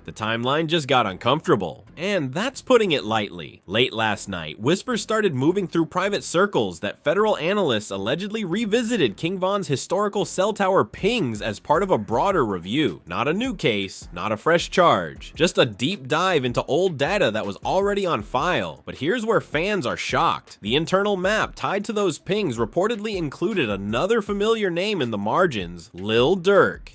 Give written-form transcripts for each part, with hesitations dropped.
The timeline just got uncomfortable, and that's putting it lightly. Late last night, whispers started moving through private circles that federal analysts allegedly revisited King Von's historical cell tower pings as part of a broader review. Not a new case, not a fresh charge, just a deep dive into old data that was already on file. But here's where fans are shocked. The internal map tied to those pings reportedly included another familiar name in the margins, Lil Durk.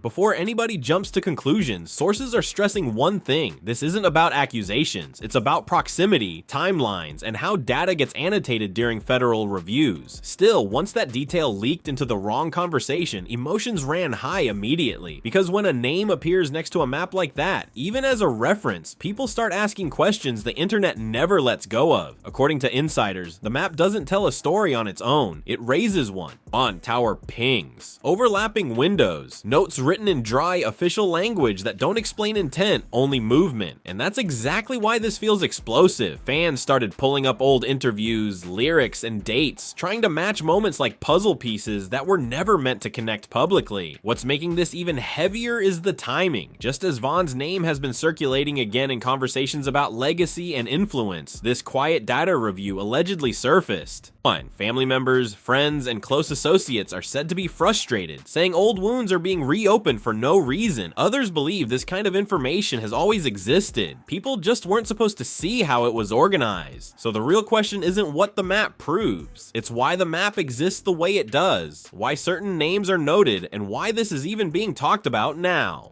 Before anybody jumps to conclusions, sources are stressing one thing. This isn't about accusations. It's about proximity, timelines, and how data gets annotated during federal reviews. Still, once that detail leaked into the wrong conversation, emotions ran high immediately. Because when a name appears next to a map like that, even as a reference, people start asking questions the internet never lets go of. According to insiders, the map doesn't tell a story on its own. It raises one. On tower pings, overlapping windows, notes written in dry official language that don't explain intent, only movement. And that's exactly why this feels explosive. Fans started pulling up old interviews, lyrics, and dates, trying to match moments like puzzle pieces that were never meant to connect publicly. What's making this even heavier is the timing. Just as Von's name has been circulating again in conversations about legacy and influence, this quiet data review allegedly surfaced. Family members, friends, and close associates are said to be frustrated, saying old wounds are being reopened for no reason. Others believe this kind of information has always existed. People just weren't supposed to see how it was organized. So the real question isn't what the map proves. It's why the map exists the way it does, why certain names are noted, and why this is even being talked about now.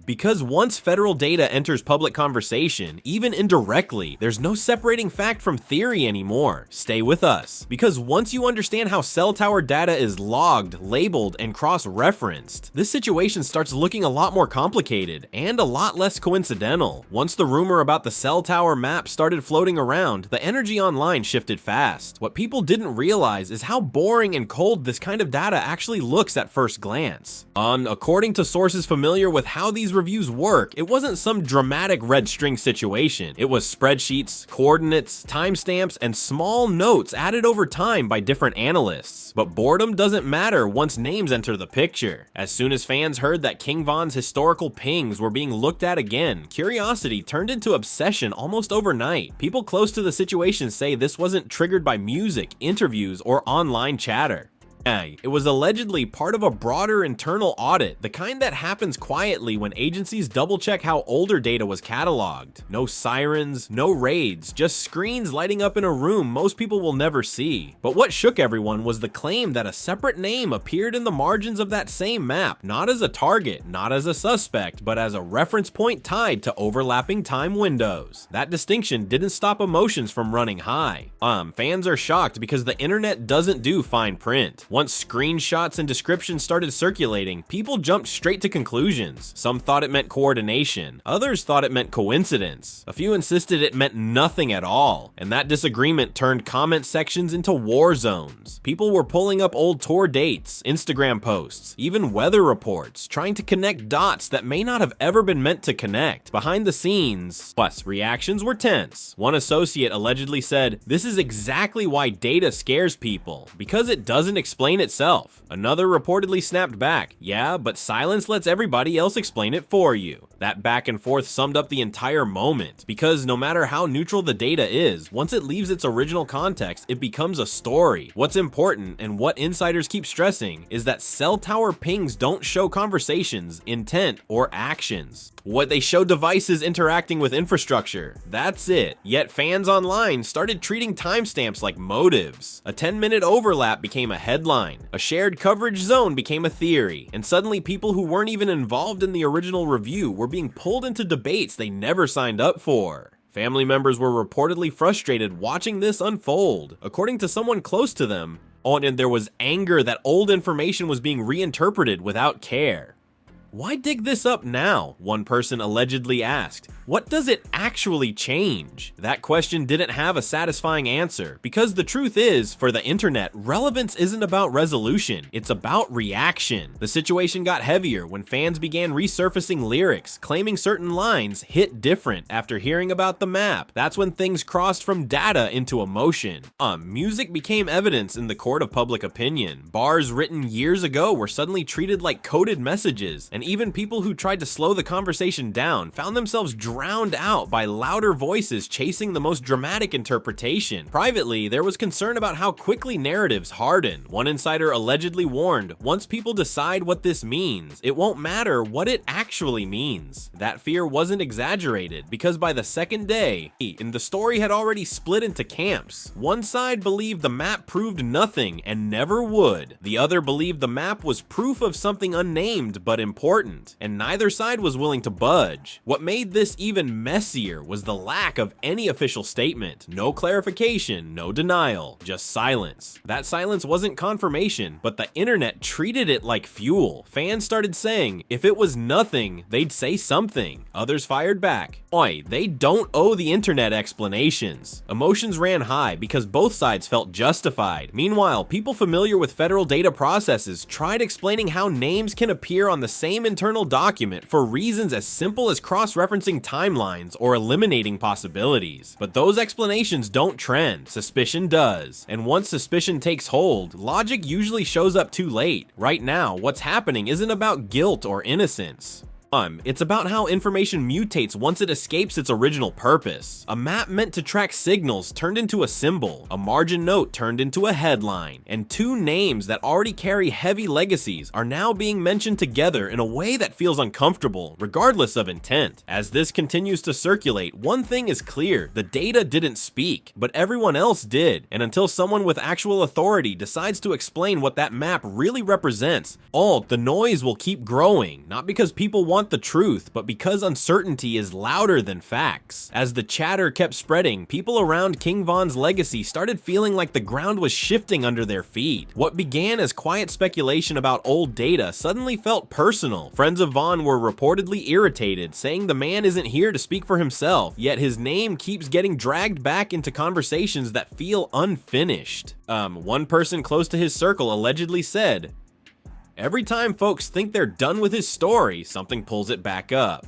Because once federal data enters public conversation, even indirectly, there's no separating fact from theory anymore. Stay with us. Because once you understand how cell tower data is logged, labeled, and cross-referenced, this situation starts looking a lot more complicated and a lot less coincidental. Once the rumor about the cell tower map started floating around, the energy online shifted fast. What people didn't realize is how boring and cold this kind of data actually looks at first glance. According to sources familiar with how these reviews work, it wasn't some dramatic red string situation. It was spreadsheets, coordinates, timestamps, and small notes added over time by different analysts. But boredom doesn't matter once names enter the picture. As soon as fans heard that King Von's historical pings were being looked at again, curiosity turned into obsession almost overnight. People close to the situation say this wasn't triggered by music, interviews, or online chatter. It was allegedly part of a broader internal audit, the kind that happens quietly when agencies double-check how older data was cataloged. No sirens, no raids, just screens lighting up in a room most people will never see. But what shook everyone was the claim that a separate name appeared in the margins of that same map, not as a target, not as a suspect, but as a reference point tied to overlapping time windows. That distinction didn't stop emotions from running high. Fans are shocked because the internet doesn't do fine print. Once screenshots and descriptions started circulating, people jumped straight to conclusions. Some thought it meant coordination, others thought it meant coincidence. A few insisted it meant nothing at all, and that disagreement turned comment sections into war zones. People were pulling up old tour dates, Instagram posts, even weather reports, trying to connect dots that may not have ever been meant to connect. Behind the scenes, plus reactions were tense. One associate allegedly said, "This is exactly why data scares people, because it doesn't explain itself." Another reportedly snapped back, "Yeah, but silence lets everybody else explain it for you." That back and forth summed up the entire moment, because no matter how neutral the data is, once it leaves its original context, it becomes a story. What's important, and what insiders keep stressing, is that cell tower pings don't show conversations, intent, or actions. What they show devices interacting with infrastructure. That's it. Yet fans online started treating timestamps like motives. A 10-minute overlap became a headline. A shared coverage zone became a theory. And suddenly people who weren't even involved in the original review were being pulled into debates they never signed up for. Family members were reportedly frustrated watching this unfold. According to someone close to them, and there was anger that old information was being reinterpreted without care. "Why dig this up now?" one person allegedly asked. "What does it actually change?" That question didn't have a satisfying answer, because the truth is, for the internet, relevance isn't about resolution, it's about reaction. The situation got heavier when fans began resurfacing lyrics, claiming certain lines hit different after hearing about the map. That's when things crossed from data into emotion. Music became evidence in the court of public opinion. Bars written years ago were suddenly treated like coded messages, and even people who tried to slow the conversation down found themselves drowned out by louder voices chasing the most dramatic interpretation. Privately, there was concern about how quickly narratives harden. One insider allegedly warned, once people decide what this means, it won't matter what it actually means. That fear wasn't exaggerated, because by the second day, the story had already split into camps. One side believed the map proved nothing and never would. The other believed the map was proof of something unnamed but important, and neither side was willing to budge. What made this even messier was the lack of any official statement. No clarification, no denial, just silence. That silence wasn't confirmation, but the internet treated it like fuel. Fans started saying, if it was nothing, they'd say something. Others fired back, oi, they don't owe the internet explanations. Emotions ran high because both sides felt justified. Meanwhile, people familiar with federal data processes tried explaining how names can appear on the same internal document for reasons as simple as cross-referencing timelines or eliminating possibilities. But those explanations don't trend, suspicion does. And once suspicion takes hold, logic usually shows up too late. Right now, what's happening isn't about guilt or innocence. It's about how information mutates once it escapes its original purpose. A map meant to track signals turned into a symbol, a margin note turned into a headline, and two names that already carry heavy legacies are now being mentioned together in a way that feels uncomfortable, regardless of intent. As this continues to circulate, one thing is clear: the data didn't speak, but everyone else did, and until someone with actual authority decides to explain what that map really represents, the noise will keep growing, not because people want the truth, but because uncertainty is louder than facts. As the chatter kept spreading, people around King Von's legacy started feeling like the ground was shifting under their feet. What began as quiet speculation about old data suddenly felt personal. Friends of Von were reportedly irritated, saying the man isn't here to speak for himself, yet his name keeps getting dragged back into conversations that feel unfinished. One person close to his circle allegedly said, every time folks think they're done with his story, something pulls it back up.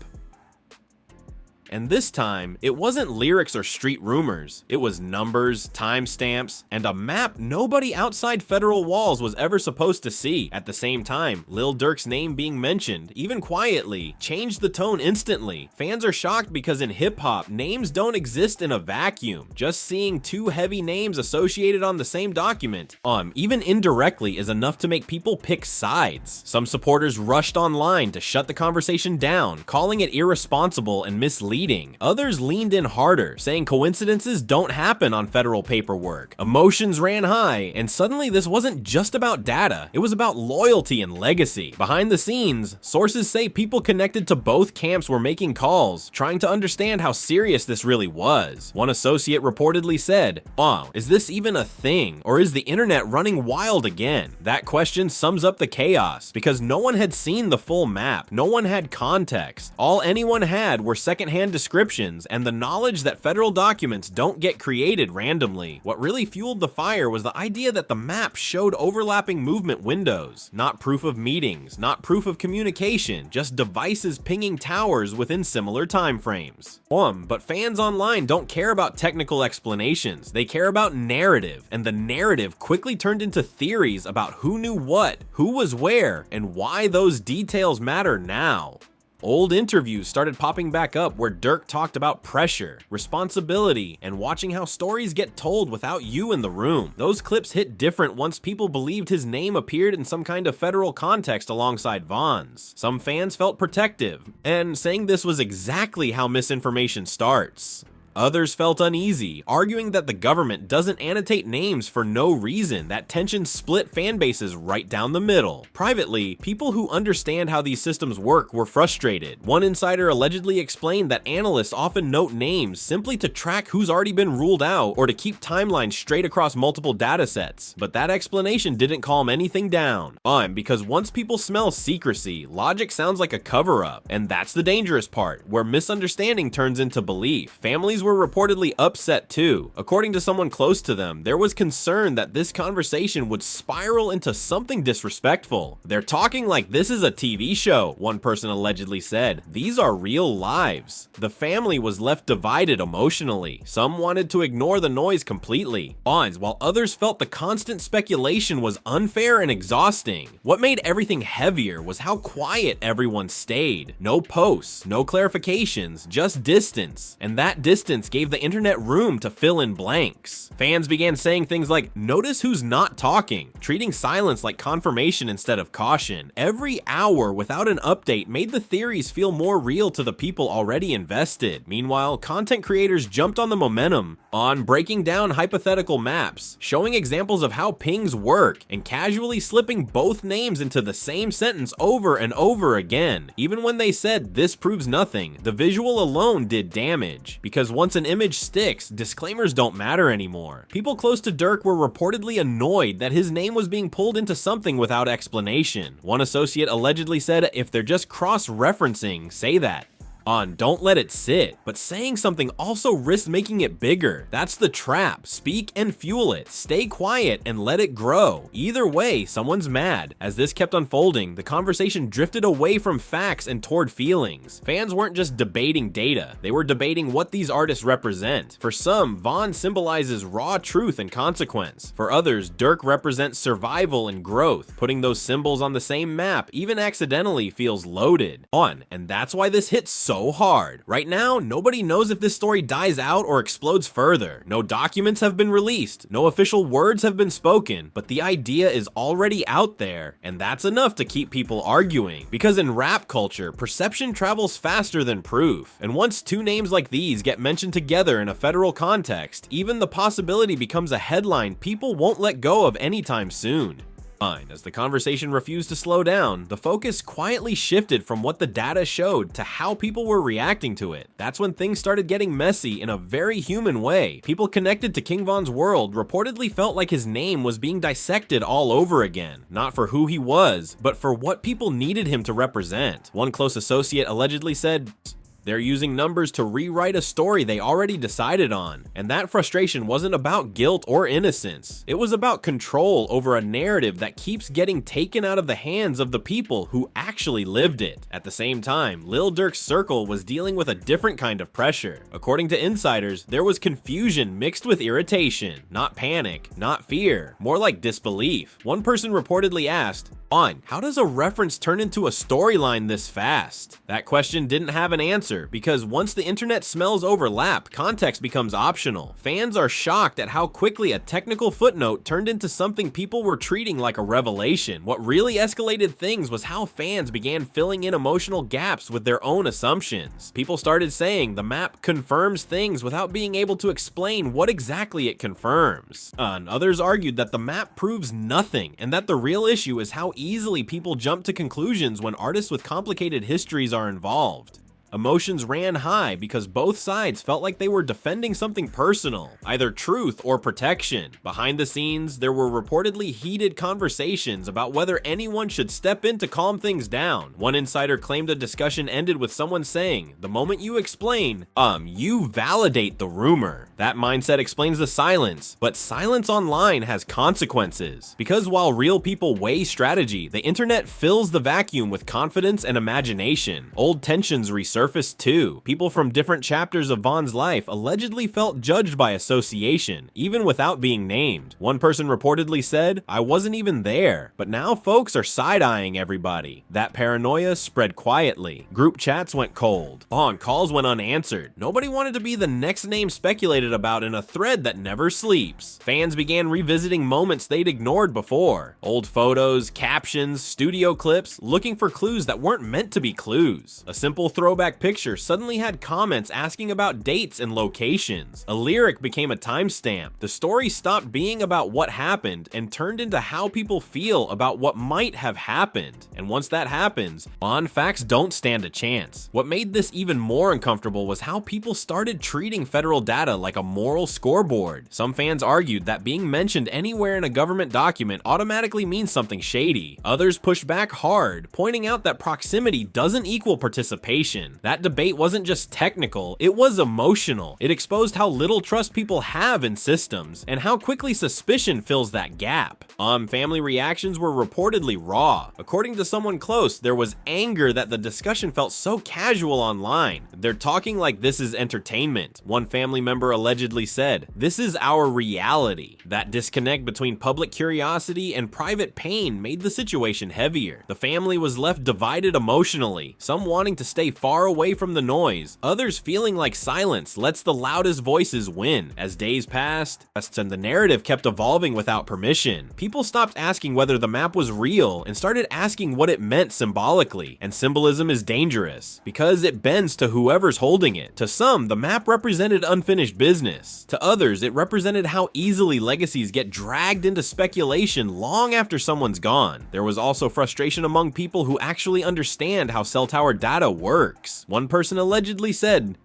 And this time, it wasn't lyrics or street rumors. It was numbers, timestamps, and a map nobody outside federal walls was ever supposed to see. At the same time, Lil Durk's name being mentioned, even quietly, changed the tone instantly. Fans are shocked because in hip-hop, names don't exist in a vacuum. Just seeing two heavy names associated on the same document, even indirectly, is enough to make people pick sides. Some supporters rushed online to shut the conversation down, calling it irresponsible and misleading. Others leaned in harder, saying coincidences don't happen on federal paperwork. Emotions ran high, and suddenly this wasn't just about data, it was about loyalty and legacy. Behind the scenes, sources say people connected to both camps were making calls, trying to understand how serious this really was. One associate reportedly said, is this even a thing, or is the internet running wild again? That question sums up the chaos, because no one had seen the full map, no one had context. All anyone had were secondhand descriptions and the knowledge that federal documents don't get created randomly. What really fueled the fire was the idea that the map showed overlapping movement windows, not proof of meetings, not proof of communication, just devices pinging towers within similar time frames. But fans online don't care about technical explanations, they care about narrative, and the narrative quickly turned into theories about who knew what, who was where, and why those details matter now. Old interviews started popping back up where Durk talked about pressure, responsibility, and watching how stories get told without you in the room. Those clips hit different once people believed his name appeared in some kind of federal context alongside Von's. Some fans felt protective, and saying this was exactly how misinformation starts. Others felt uneasy, arguing that the government doesn't annotate names for no reason. That tension split fan bases right down the middle. Privately, people who understand how these systems work were frustrated. One insider allegedly explained that analysts often note names simply to track who's already been ruled out or to keep timelines straight across multiple datasets. But that explanation didn't calm anything down. Because once people smell secrecy, logic sounds like a cover-up. And that's the dangerous part, where misunderstanding turns into belief. Families were were reportedly upset too. According to someone close to them, there was concern that this conversation would spiral into something disrespectful. "They're talking like this is a TV show," one person allegedly said. "These are real lives." The family was left divided emotionally. Some wanted to ignore the noise completely, while others felt the constant speculation was unfair and exhausting. What made everything heavier was how quiet everyone stayed. No posts, no clarifications, just distance. And that distance gave the internet room to fill in blanks. Fans began saying things like, "Notice who's not talking," treating silence like confirmation instead of caution. Every hour without an update made the theories feel more real to the people already invested. Meanwhile, content creators jumped on the momentum on breaking down hypothetical maps, showing examples of how pings work, and casually slipping both names into the same sentence over and over again. Even when they said this proves nothing, the visual alone did damage, because once an image sticks, disclaimers don't matter anymore. People close to Durk were reportedly annoyed that his name was being pulled into something without explanation. One associate allegedly said, "If they're just cross-referencing, say that. Don't let it sit," but saying something also risks making it bigger. That's the trap. Speak and fuel it. Stay quiet and let it grow. Either way, someone's mad. As this kept unfolding, the conversation drifted away from facts and toward feelings. Fans weren't just debating data, they were debating what these artists represent. For some, Vaughn symbolizes raw truth and consequence. For others, Durk represents survival and growth. Putting those symbols on the same map, even accidentally, feels loaded. And that's why this hits so hard. Right now, nobody knows if this story dies out or explodes further. No documents have been released, no official words have been spoken, but the idea is already out there, and that's enough to keep people arguing. Because in rap culture, perception travels faster than proof, and once two names like these get mentioned together in a federal context, even the possibility becomes a headline people won't let go of anytime soon. As the conversation refused to slow down, the focus quietly shifted from what the data showed to how people were reacting to it. That's when things started getting messy in a very human way. People connected to King Von's world reportedly felt like his name was being dissected all over again, not for who he was, but for what people needed him to represent. One close associate allegedly said, "They're using numbers to rewrite a story they already decided on." And that frustration wasn't about guilt or innocence. It was about control over a narrative that keeps getting taken out of the hands of the people who actually lived it. At the same time, Lil Durk's circle was dealing with a different kind of pressure. According to insiders, there was confusion mixed with irritation. Not panic, not fear, more like disbelief. One person reportedly asked, "How does a reference turn into a storyline this fast?" That question didn't have an answer, because once the internet smells overlap, context becomes optional. Fans are shocked at how quickly a technical footnote turned into something people were treating like a revelation. What really escalated things was how fans began filling in emotional gaps with their own assumptions. People started saying the map confirms things without being able to explain what exactly it confirms. And others argued that the map proves nothing, and that the real issue is how easily people jump to conclusions when artists with complicated histories are involved. Emotions ran high because both sides felt like they were defending something personal, either truth or protection. Behind the scenes, there were reportedly heated conversations about whether anyone should step in to calm things down. One insider claimed a discussion ended with someone saying, "The moment you explain, you validate the rumor." That mindset explains the silence, but silence online has consequences. Because while real people weigh strategy, the internet fills the vacuum with confidence and imagination. Old tensions resurfaced too. People from different chapters of Von's life allegedly felt judged by association, even without being named. One person reportedly said, "I wasn't even there, but now folks are side-eyeing everybody." That paranoia spread quietly. Group chats went cold. Calls went unanswered. Nobody wanted to be the next name speculated about in a thread that never sleeps. Fans began revisiting moments they'd ignored before. Old photos, captions, studio clips, looking for clues that weren't meant to be clues. A simple throwback picture suddenly had comments asking about dates and locations. A lyric became a timestamp. The story stopped being about what happened and turned into how people feel about what might have happened. And once that happens, facts don't stand a chance. What made this even more uncomfortable was how people started treating federal data like a moral scoreboard. Some fans argued that being mentioned anywhere in a government document automatically means something shady. Others pushed back hard, pointing out that proximity doesn't equal participation. That debate wasn't just technical, it was emotional. It exposed how little trust people have in systems, and how quickly suspicion fills that gap. Family reactions were reportedly raw. According to someone close, there was anger that the discussion felt so casual online. They're talking like this is entertainment. One family member allegedly said, "This is our reality." That disconnect between public curiosity and private pain made the situation heavier. The family was left divided emotionally, some wanting to stay far away from the noise, others feeling like silence lets the loudest voices win. As days passed, and the narrative kept evolving without permission, people stopped asking whether the map was real and started asking what it meant symbolically. And symbolism is dangerous because it bends to whoever's holding it. To some, the map represented unfinished business. To others, it represented how easily legacies get dragged into speculation long after someone's gone. There was also frustration among people who actually understand how cell tower data works. One person allegedly said,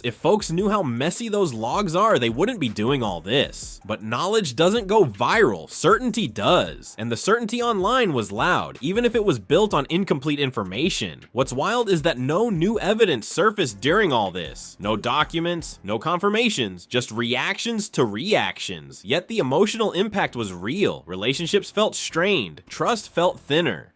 if folks knew how messy those logs are, they wouldn't be doing all this. But knowledge doesn't go viral, certainty does. And the certainty online was loud, even if it was built on incomplete information. What's wild is that no new evidence surfaced during all this. No documents, no confirmations, just reactions to reactions. Yet the emotional impact was real. Relationships felt strained, trust felt thinner.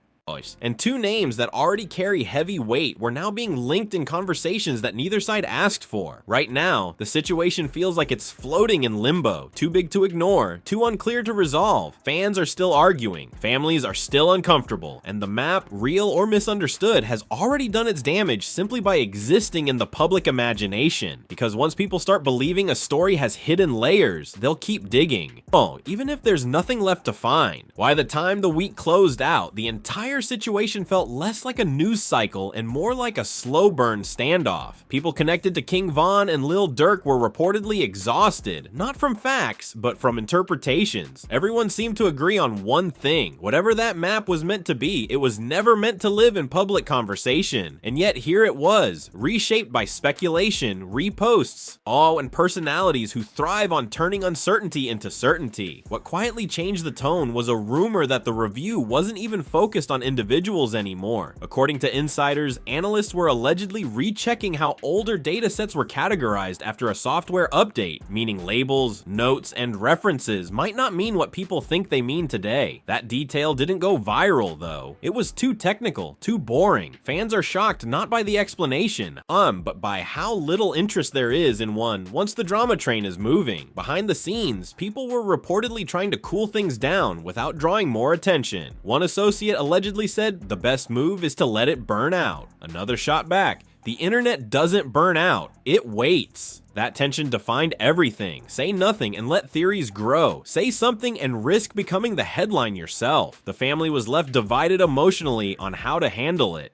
And two names that already carry heavy weight were now being linked in conversations that neither side asked for. Right now, the situation feels like it's floating in limbo, too big to ignore, too unclear to resolve. Fans are still arguing, families are still uncomfortable, and the map, real or misunderstood, has already done its damage simply by existing in the public imagination. Because once people start believing a story has hidden layers, they'll keep digging. Even if there's nothing left to find. By the time the week closed out, the entire situation felt less like a news cycle and more like a slow burn standoff. People connected to King Von and Lil Durk were reportedly exhausted, not from facts, but from interpretations. Everyone seemed to agree on one thing. Whatever that map was meant to be, it was never meant to live in public conversation. And yet here it was, reshaped by speculation, reposts, and personalities who thrive on turning uncertainty into certainty. What quietly changed the tone was a rumor that the review wasn't even focused on individuals anymore. According to insiders, analysts were allegedly rechecking how older datasets were categorized after a software update, meaning labels, notes, and references might not mean what people think they mean today. That detail didn't go viral though. It was too technical, too boring. Fans are shocked not by the explanation, but by how little interest there is in one once the drama train is moving. Behind the scenes, people were reportedly trying to cool things down without drawing more attention. One associate allegedly said the best move is to let it burn out. Another shot back, the internet doesn't burn out, it waits. That tension defined everything. Say nothing and let theories grow. Say something and risk becoming the headline yourself. The family was left divided emotionally on how to handle it,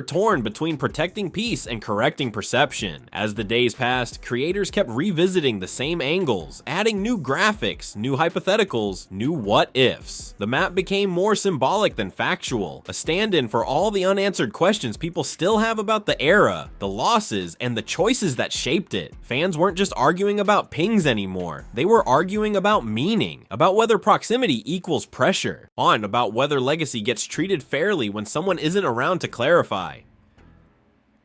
torn between protecting peace and correcting perception. As the days passed, creators kept revisiting the same angles, adding new graphics, new hypotheticals, new what-ifs. The map became more symbolic than factual, a stand-in for all the unanswered questions people still have about the era, the losses, and the choices that shaped it. Fans weren't just arguing about pings anymore. They were arguing about meaning, about whether proximity equals pressure, about whether legacy gets treated fairly when someone isn't around to clarify.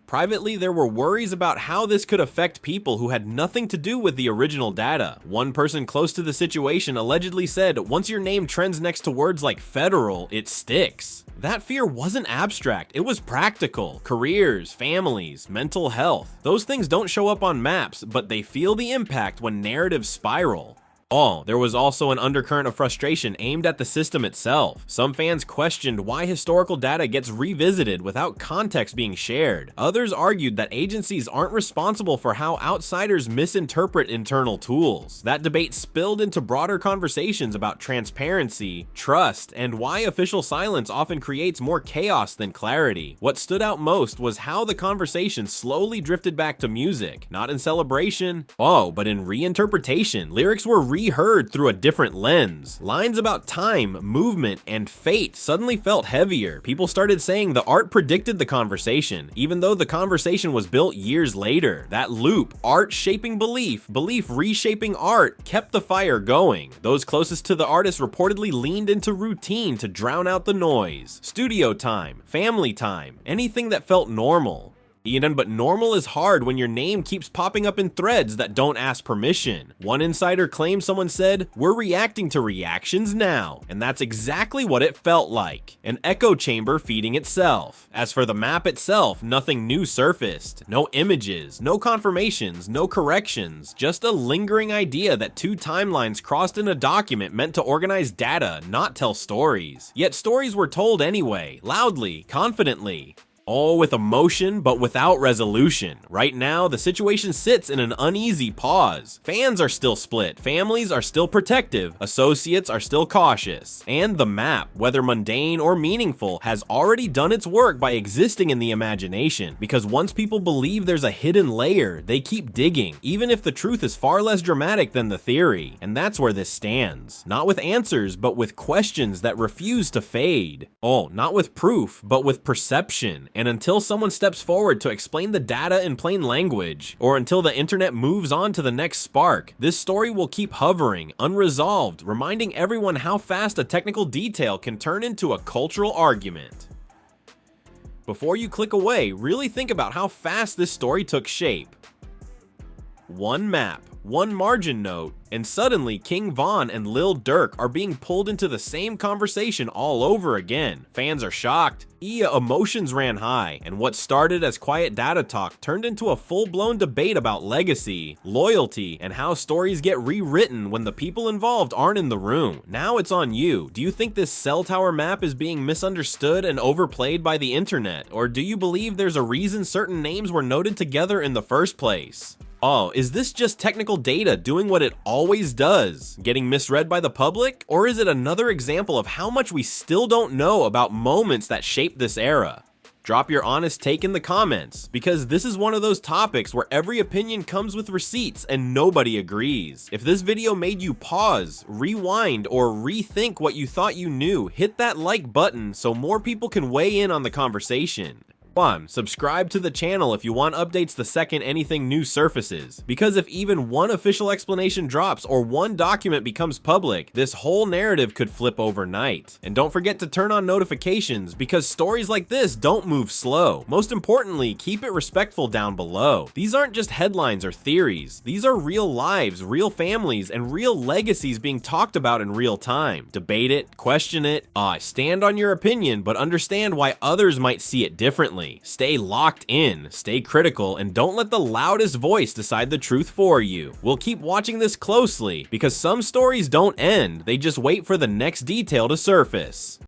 Privately, there were worries about how this could affect people who had nothing to do with the original data. One person close to the situation allegedly said, once your name trends next to words like federal, it sticks. That fear wasn't abstract, it was practical. Careers, families, mental health. Those things don't show up on maps, but they feel the impact when narratives spiral. There was also an undercurrent of frustration aimed at the system itself. Some fans questioned why historical data gets revisited without context being shared. Others argued that agencies aren't responsible for how outsiders misinterpret internal tools. That debate spilled into broader conversations about transparency, trust, and why official silence often creates more chaos than clarity. What stood out most was how the conversation slowly drifted back to music, not in celebration, but in reinterpretation. Lyrics were reheard through a different lens. Lines about time, movement, and fate suddenly felt heavier. People started saying the art predicted the conversation, even though the conversation was built years later. That loop, art shaping belief, belief reshaping art, kept the fire going. Those closest to the artist reportedly leaned into routine to drown out the noise. Studio time, family time, anything that felt normal. Even but normal is hard when your name keeps popping up in threads that don't ask permission. One insider claims someone said, "We're reacting to reactions now," and that's exactly what it felt like. An echo chamber feeding itself. As for the map itself, nothing new surfaced. No images, no confirmations, no corrections, just a lingering idea that two timelines crossed in a document meant to organize data, not tell stories. Yet stories were told anyway, loudly, confidently. All with emotion, but without resolution. Right now, the situation sits in an uneasy pause. Fans are still split, families are still protective, associates are still cautious. And the map, whether mundane or meaningful, has already done its work by existing in the imagination. Because once people believe there's a hidden layer, they keep digging, even if the truth is far less dramatic than the theory. And that's where this stands. Not with answers, but with questions that refuse to fade. Oh, not with proof, but with perception. And until someone steps forward to explain the data in plain language, or until the internet moves on to the next spark, this story will keep hovering, unresolved, reminding everyone how fast a technical detail can turn into a cultural argument. Before you click away, really think about how fast this story took shape. One map, one margin note, and suddenly King Von and Lil Durk are being pulled into the same conversation all over again. Fans are shocked, emotions ran high, and what started as quiet data talk turned into a full-blown debate about legacy, loyalty, and how stories get rewritten when the people involved aren't in the room. Now it's on you. Do you think this cell tower map is being misunderstood and overplayed by the internet? Or do you believe there's a reason certain names were noted together in the first place? Oh, is this just technical data doing what it always does, getting misread by the public? Or is it another example of how much we still don't know about moments that shaped this era? Drop your honest take in the comments, because this is one of those topics where every opinion comes with receipts and nobody agrees. If this video made you pause, rewind, or rethink what you thought you knew, hit that like button so more people can weigh in on the conversation. Subscribe to the channel if you want updates the second anything new surfaces, because if even one official explanation drops or one document becomes public, this whole narrative could flip overnight. And don't forget to turn on notifications, because stories like this don't move slow. Most importantly, keep it respectful down below. These aren't just headlines or theories. These are real lives, real families, and real legacies being talked about in real time. Debate it, question it, stand on your opinion, but understand why others might see it differently. Stay locked in, stay critical, and don't let the loudest voice decide the truth for you. We'll keep watching this closely, because some stories don't end, they just wait for the next detail to surface.